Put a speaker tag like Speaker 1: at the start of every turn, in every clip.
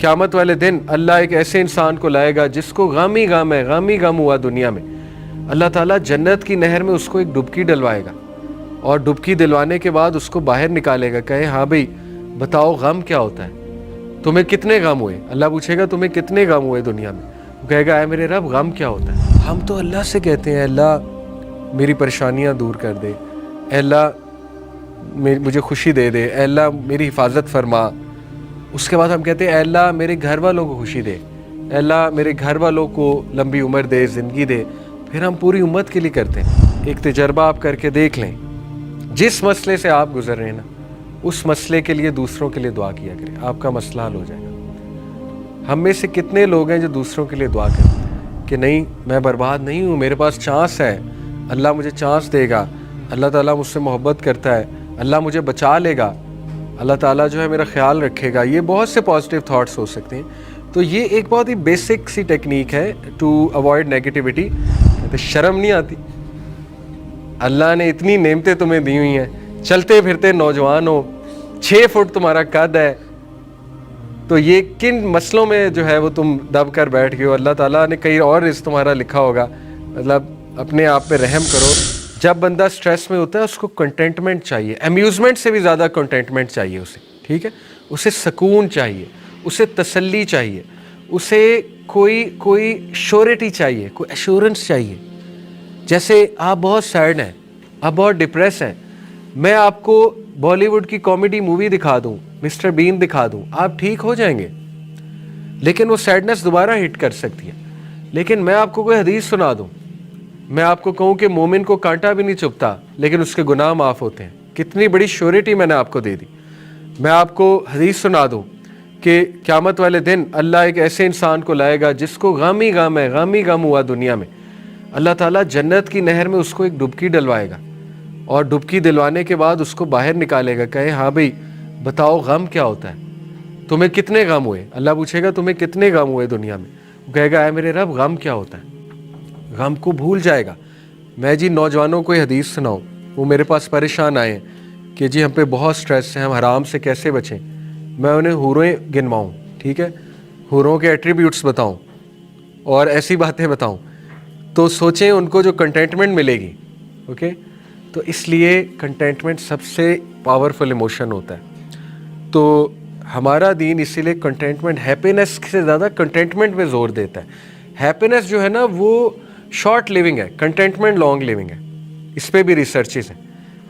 Speaker 1: قیامت والے دن اللہ ایک ایسے انسان کو لائے گا جس کو غم ہی غم ہے، غم ہی غم ہوا دنیا میں. اللہ تعالیٰ جنت کی نہر میں اس کو ایک ڈبکی ڈلوائے گا، اور ڈبکی دلوانے کے بعد اس کو باہر نکالے گا. کہے ہاں بھئی بتاؤ غم کیا ہوتا ہے، تمہیں کتنے غم ہوئے. اللہ پوچھے گا تمہیں کتنے غم ہوئے دنیا میں. وہ کہے گا اے میرے رب غم کیا ہوتا ہے. ہم تو اللہ سے کہتے ہیں اللہ میری پریشانیاں دور کر دے، اے اللہ مجھے خوشی دے دے، اے اللہ میری حفاظت فرما. اس کے بعد ہم کہتے ہیں اے اللہ میرے گھر والوں کو خوشی دے، اے اللہ میرے گھر والوں کو لمبی عمر دے، زندگی دے. پھر ہم پوری امت کے لیے کرتے ہیں. ایک تجربہ آپ کر کے دیکھ لیں، جس مسئلے سے آپ گزر رہے ہیں نا، اس مسئلے کے لیے دوسروں کے لیے دعا کیا کریں، آپ کا مسئلہ حل ہو جائے گا. ہم میں سے کتنے لوگ ہیں جو دوسروں کے لیے دعا کریں کہ نہیں میں برباد نہیں ہوں، میرے پاس چانس ہے، اللہ مجھے چانس دے گا، اللہ تعالیٰ مجھ سے محبت کرتا ہے، اللہ مجھے بچا لے گا، اللہ تعالیٰ جو ہے میرا خیال رکھے گا. یہ بہت سے پازیٹیو تھاٹس ہو سکتے ہیں. تو یہ ایک بہت ہی بیسک سی ٹیکنیک ہے ٹو اوائڈ نیگیٹیوٹی. شرم نہیں آتی؟ اللہ نے اتنی نعمتیں تمہیں دی ہوئی ہیں، چلتے پھرتے نوجوان ہو، 6 فٹ تمہارا قد ہے، تو یہ کن مسئلوں میں جو ہے وہ تم دب کر بیٹھ گئے ہو. اللہ تعالیٰ نے کہیں اور رزق تمہارا لکھا ہوگا. مطلب اپنے آپ پہ رحم کرو. جب بندہ سٹریس میں ہوتا ہے اس کو کنٹینٹمنٹ چاہیے، امیوزمنٹ سے بھی زیادہ کنٹینٹمنٹ چاہیے اسے. ٹھیک ہے، اسے سکون چاہیے، اسے تسلی چاہیے، اسے کوئی شیورٹی چاہیے، کوئی ایشورنس چاہیے. جیسے آپ بہت سیڈ ہیں، آپ بہت ڈپریس ہیں، میں آپ کو بالی ووڈ کی کامیڈی مووی دکھا دوں، مسٹر بین دکھا دوں، آپ ٹھیک ہو جائیں گے. لیکن وہ سیڈنس دوبارہ ہٹ کر سکتی ہے. لیکن میں آپ کو کوئی حدیث سنا دوں، میں آپ کو کہوں کہ مومن کو کانٹا بھی نہیں چبھتا لیکن اس کے گناہ معاف ہوتے ہیں، کتنی بڑی شیورٹی میں نے آپ کو دے دی. میں آپ کو حدیث سنا دوں کہ قیامت والے دن اللہ ایک ایسے انسان کو لائے گا جس کو غم ہی غم ہے، غم ہی غم ہوا دنیا میں. اللہ تعالیٰ جنت کی نہر میں اس کو ایک ڈبکی ڈلوائے گا، اور ڈبکی دلوانے کے بعد اس کو باہر نکالے گا. کہے ہاں بھئی بتاؤ غم کیا ہوتا ہے، تمہیں کتنے غم ہوئے. اللہ پوچھے گا تمہیں کتنے غم ہوئے دنیا میں. وہ کہے گا اے میرے رب غم کیا ہوتا ہے. غم کو بھول جائے گا. میں جی نوجوانوں کو حدیث سناؤں، وہ میرے پاس پریشان آئے ہیں کہ جی ہم پہ بہت سٹریس ہے، ہم حرام سے کیسے بچیں. میں انہیں حوریں گنواؤں، ٹھیک ہے، حوروں کے ایٹریبیوٹس بتاؤں اور ایسی باتیں بتاؤں، تو سوچیں ان کو جو کنٹینٹمنٹ ملے گی. اوکے، تو اس لیے کنٹینٹمنٹ سب سے پاورفل ایموشن ہوتا ہے. تو ہمارا دین اسی لیے کنٹینٹمنٹ، ہیپینس سے زیادہ کنٹینٹمنٹ میں زور دیتا ہے. ہیپینس جو ہے نا وہ شارٹ لیونگ ہے، کنٹینٹمنٹ لانگ لیونگ ہے. اس پہ بھی ریسرچز ہیں.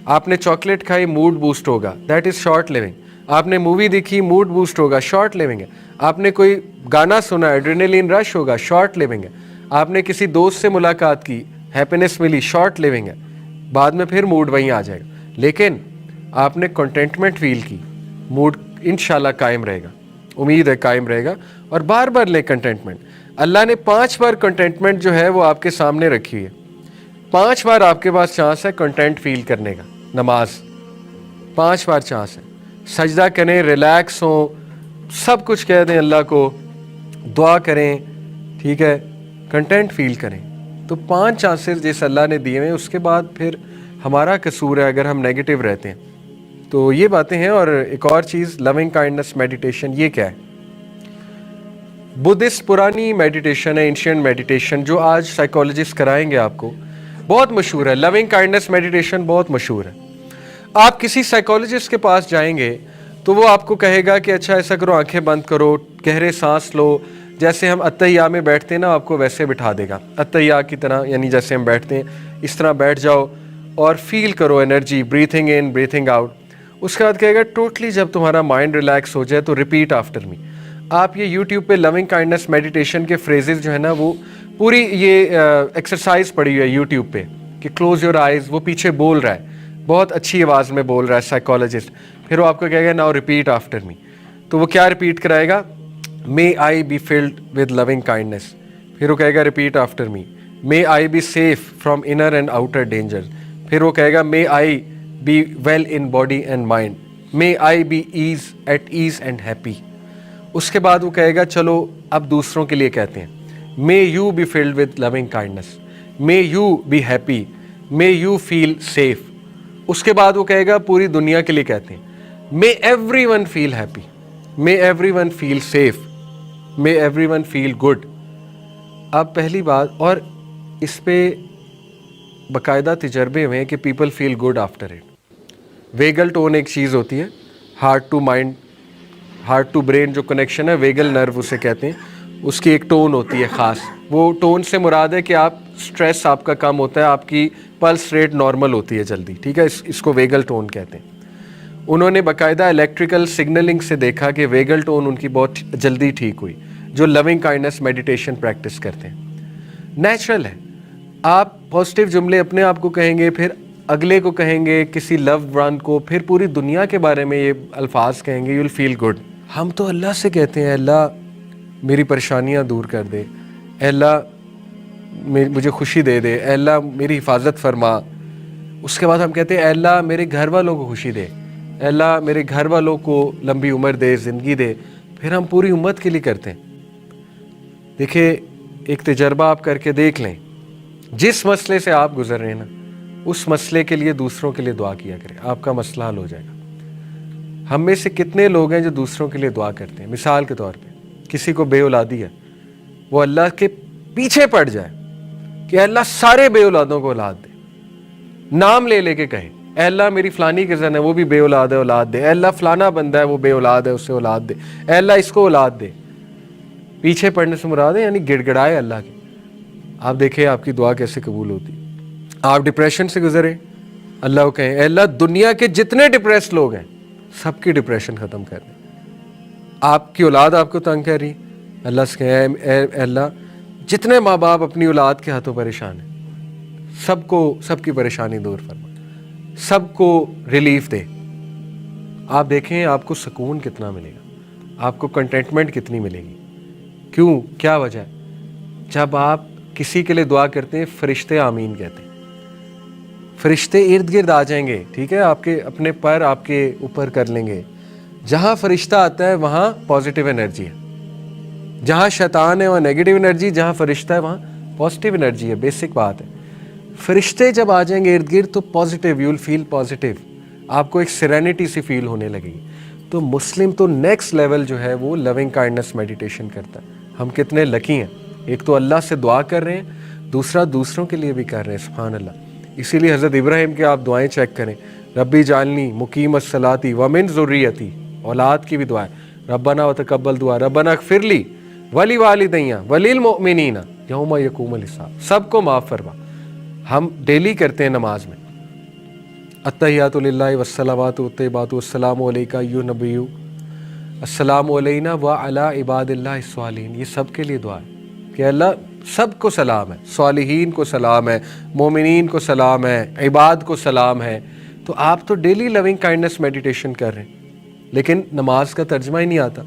Speaker 1: آپ نے چاکلیٹ کھائی موڈ بوسٹ ہوگا، دیٹ از شارٹ لیونگ. آپ نے مووی دیکھی موڈ بوسٹ ہوگا، شارٹ لیونگ ہے. آپ نے کوئی گانا سنا ایڈرینلین رش ہوگا، شارٹ لیونگ ہے. آپ نے کسی دوست سے ملاقات کی، ہیپینس ملی، شارٹ لیونگ ہے. بعد میں پھر موڈ وہیں آ جائے گا. لیکن آپ نے کنٹینٹمنٹ فیل کی، موڈ انشاءاللہ قائم رہے گا، امید ہے قائم رہے گا. اور بار بار لیں کنٹینٹمنٹ. اللہ نے 5 بار کنٹینٹمنٹ جو ہے وہ آپ کے سامنے رکھی ہوئی ہے. 5 بار آپ کے پاس چانس ہے کنٹینٹ فیل کرنے کا. نماز 5 بار چانس ہے. سجدہ کریں، ریلیکس ہوں، سب کچھ کہہ دیں اللہ کو، دعا کریں، ٹھیک ہے، کنٹینٹ فیل کریں. تو 5 چانسز جس اللہ نے دیے ہیں، اس کے بعد پھر ہمارا قصور ہے اگر ہم نیگیٹو رہتے ہیں. تو یہ باتیں ہیں. اور ایک اور چیز، لونگ کائنڈنس میڈیٹیشن. یہ کیا ہے؟ بدھسٹ پرانی میڈیٹیشن ہے، اینشینٹ میڈیٹیشن، جو آج سائیکالوجسٹ کرائیں گے آپ کو. بہت مشہور ہے لونگ کائنڈنس میڈیٹیشن، بہت مشہور ہے. آپ کسی سائیکالوجسٹ کے پاس جائیں گے تو وہ آپ کو کہے گا کہ اچھا ایسا کرو، آنکھیں بند کرو، گہرے سانس لو، جیسے ہم اتحیہ میں بیٹھتے ہیں نا آپ کو ویسے بٹھا دے گا، اتحیہ کی طرح، یعنی جیسے ہم بیٹھتے ہیں اس طرح بیٹھ جاؤ اور فیل کرو انرجی، بریتھنگ ان بریتھنگ آؤٹ. اس کے بعد کہے گا ٹوٹلی جب تمہارا مائنڈ ریلیکس ہو جائے تو ریپیٹ آفٹر می. آپ یہ یوٹیوب پہ لونگ کائنڈنس میڈیٹیشن کے فریزز جو ہے نا، وہ پوری یہ ایکسرسائز پڑی ہوئی ہے یوٹیوب پہ کہ کلوز یور آئیز. وہ پیچھے بول رہا ہے، بہت اچھی آواز میں بول رہا ہے سائیکالوجسٹ. پھر وہ آپ کو کہے گا ناؤ ریپیٹ آفٹر می. تو وہ کیا ریپیٹ کرائے گا؟ May I be filled with loving kindness. پھر وہ کہے گا repeat after me. May I be safe from inner and outer danger. پھر وہ کہے گا may I be well in body and mind. May I be at ease and happy. اس کے بعد وہ کہے گا چلو اب دوسروں کے لیے کہتے ہیں. May you be filled with loving kindness. May you be happy. May you feel safe. اس کے بعد وہ کہے گا پوری دنیا کے لیے کہتے ہیں. May everyone feel happy. May everyone feel safe. may everyone feel good. اب پہلی بات، اور اس پہ باقاعدہ تجربے ہوئے ہیں کہ people feel good after it. Vagal tone ایک چیز ہوتی ہے، heart to mind, heart to brain جو کنیکشن ہے، ویگل نرو اسے کہتے ہیں، اس کی ایک ٹون ہوتی ہے خاص. وہ ٹون سے مراد ہے کہ آپ سٹریس آپ کا کم ہوتا ہے، آپ کی پلس ریٹ نارمل ہوتی ہے جلدی، ٹھیک ہے، اس کو ویگل ٹون کہتے ہیں. انہوں نے باقاعدہ الیکٹریکل سگنلنگ سے دیکھا کہ ویگل ٹون ان کی بہت جلدی ٹھیک ہوئی، جو لونگ کائنڈنس میڈیٹیشن پریکٹس کرتے ہیں. نیچرل ہے، آپ پازیٹیو جملے اپنے آپ کو کہیں گے، پھر اگلے کو کہیں گے، کسی لو ون کو، پھر پوری دنیا کے بارے میں یہ الفاظ کہیں گے، یو ول فیل گڈ. ہم تو اللہ سے کہتے ہیں اللہ میری پریشانیاں دور کر دے، اے اللہ مجھے خوشی دے دے، اے اللہ میری حفاظت فرما. اس کے بعد ہم کہتے ہیں اے اللہ میرے گھر والوں کو خوشی دے، اے اللہ میرے گھر والوں کو لمبی عمر دے، زندگی دے. پھر ہم پوری امت کے لیے کرتے ہیں. دیکھیں ایک تجربہ آپ کر کے دیکھ لیں، جس مسئلے سے آپ گزر رہے ہیں نا، اس مسئلے کے لیے دوسروں کے لیے دعا کیا کریں، آپ کا مسئلہ حل ہو جائے گا. ہم میں سے کتنے لوگ ہیں جو دوسروں کے لیے دعا کرتے ہیں؟ مثال کے طور پہ کسی کو بے اولادی ہے، وہ اللہ کے پیچھے پڑ جائے کہ اے اللہ سارے بے اولادوں کو اولاد دے، نام لے لے کے کہے اے اللہ میری فلانی کزن ہے وہ بھی بے اولاد ہے، اولاد دے. اے اللہ فلانا بندہ ہے وہ بے اولاد ہے، اسے اولاد دے. اے اللہ اس کو اولاد دے. پیچھے پڑنے سے مراد ہے یعنی گڑ گڑائے اللہ کے. آپ دیکھیں آپ کی دعا کیسے قبول ہوتی. آپ ڈپریشن سے گزرے، اللہ کو کہیں اے اللہ دنیا کے جتنے ڈپریس لوگ ہیں سب کی ڈپریشن ختم کر دیں. آپ کی اولاد آپ کو تنگ کر رہی، اللہ سے کہیں اے اللہ جتنے ماں باپ اپنی اولاد کے ہاتھوں پریشان ہیں سب کی پریشانی دور فرما، سب کو ریلیف دے. آپ دیکھیں آپ کو سکون کتنا ملے گا، آپ کو کنٹینٹمنٹ کتنی ملے گی. کیوں؟ کیا وجہ ہے؟ جب آپ کسی کے لیے دعا کرتے ہیں فرشتے آمین کہتے ہیں، فرشتے ارد گرد آ جائیں گے، ٹھیک ہے، آپ کے اپنے پر آپ کے اوپر کر لیں گے. جہاں فرشتہ آتا ہے وہاں پازیٹیو انرجی ہے، جہاں شیطان ہے وہاں نیگیٹو انرجی، جہاں فرشتہ ہے وہاں پازیٹیو انرجی ہے. بیسک بات ہے. فرشتے جب آ جائیں گے ارد گرد تو positive, you will feel positive, آپ کو ایک سیرینٹی سی فیل ہونے لگے گی. تو مسلم تو نیکسٹ لیول جو ہے وہ لونگ کائنڈنس میڈیٹیشن کرتا ہے. ہم کتنے لکی ہیں، ایک تو اللہ سے دعا کر رہے ہیں، دوسرا دوسروں کے لیے بھی کر رہے ہیں. سبحان اللہ. اسی لیے حضرت ابراہیم کے آپ دعائیں چیک کریں، ربی جعلنی مقیم الصلاۃ ومن ذریتی، اولاد کی بھی دعا ہے، ربنا وتقبل دعا، ربنا اغفر لی ولی والدیّ وللمؤمنین یوم یقوم الحساب. سب کو معاف فرما. ہم ڈیلی کرتے ہیں نماز میں التحیات للہ والصلوات والطیبات والسلام علیکہ ایھا النبی السلام علینا وعلی عباد اللہ الصالحین. یہ سب کے لیے دعا ہے کہ اللہ سب کو سلام ہے، صالحین کو سلام ہے، مومنین کو سلام ہے، عباد کو سلام ہے. تو آپ تو ڈیلی لونگ کائنڈنس میڈیٹیشن کر رہے ہیں، لیکن نماز کا ترجمہ ہی نہیں آتا،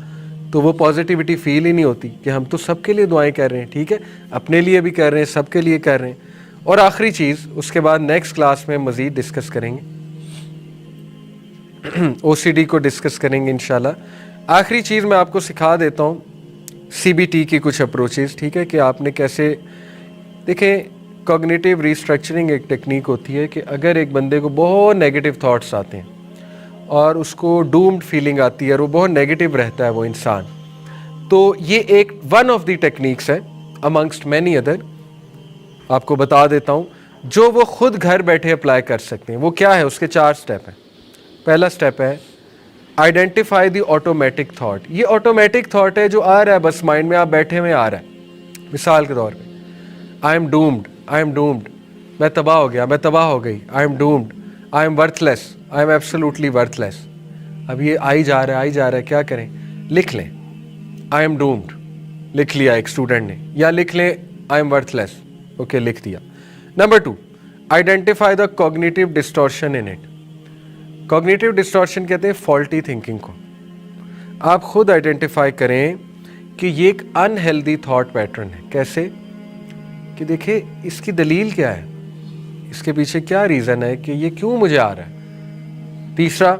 Speaker 1: تو وہ پازیٹیوٹی فیل ہی نہیں ہوتی کہ ہم تو سب کے لیے دعائیں کر رہے ہیں. ٹھیک ہے، اپنے لیے بھی کر رہے ہیں، سب کے لیے کر رہے ہیں. اور آخری چیز، اس کے بعد نیکسٹ کلاس میں مزید ڈسکس کریں گے، او سی ڈی کو ڈسکس کریں گے انشاءاللہ. آخری چیز میں آپ کو سکھا دیتا ہوں سی بی ٹی کی کچھ اپروچز، ٹھیک ہے، کہ آپ نے کیسے. دیکھیں کوگنیٹیو ریسٹرکچرنگ ایک ٹیکنیک ہوتی ہے کہ اگر ایک بندے کو بہت نیگیٹو تھاٹس آتے ہیں اور اس کو ڈومڈ فیلنگ آتی ہے اور وہ بہت نیگیٹو رہتا ہے وہ انسان، تو یہ ایک ون آف دی ٹیکنیکس ہے امنگسٹ مینی ادر. آپ کو بتا دیتا ہوں جو وہ خود گھر بیٹھے اپلائی کر سکتے ہیں. وہ کیا ہے؟ اس کے 4 سٹیپ ہیں. پہلا سٹیپ ہے آئیڈینٹیفائی دی آٹومیٹک تھاٹ. یہ آٹومیٹک تھاٹ ہے جو آ رہا ہے بس مائنڈ میں، آپ بیٹھے ہوئے آ رہا ہے. مثال کے طور پہ I am doomed, I am doomed, میں تباہ ہو گیا، میں تباہ ہو گئی، I am doomed, I am worthless, I am absolutely worthless. اب یہ آئی جا رہا ہے، آئی جا رہا ہے، کیا کریں؟ لکھ لیں آئی ایم ڈومڈ، لکھ لیا ایک اسٹوڈنٹ نے، یا لکھ لیں آئی ایم ورتھ لیس. اوکے، لکھ دیا. Number 2، identify the cognitive distortion in it. Cognitive distortion کہتے ہیں فالٹی تھنکنگ کو. آپ خود آئیڈینٹیفائی کریں کہ یہ ایک انہیلدی تھاٹ پیٹرن ہے. کیسے؟ کہ دیکھیں اس کی دلیل کیا ہے، اس کے پیچھے کیا ریزن ہے کہ یہ کیوں مجھے آ رہا ہے. تیسرا،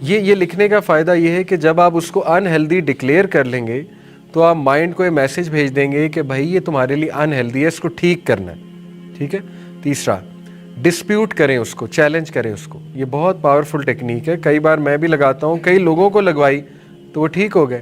Speaker 1: یہ لکھنے کا فائدہ یہ ہے کہ جب آپ اس کو انہیلدی ڈکلیئر کر لیں گے تو آپ مائنڈ کو یہ میسج بھیج دیں گے کہ بھائی یہ تمہارے لیے انہیلدی ہے، اس کو ٹھیک کرنا ہے. ٹھیک ہے. تیسرا، ڈسپیوٹ کریں اس کو، چیلنج کریں اس کو. یہ بہت پاورفل ٹیکنیک ہے، کئی بار میں بھی لگاتا ہوں، کئی لوگوں کو لگوائی تو وہ ٹھیک ہو گئے.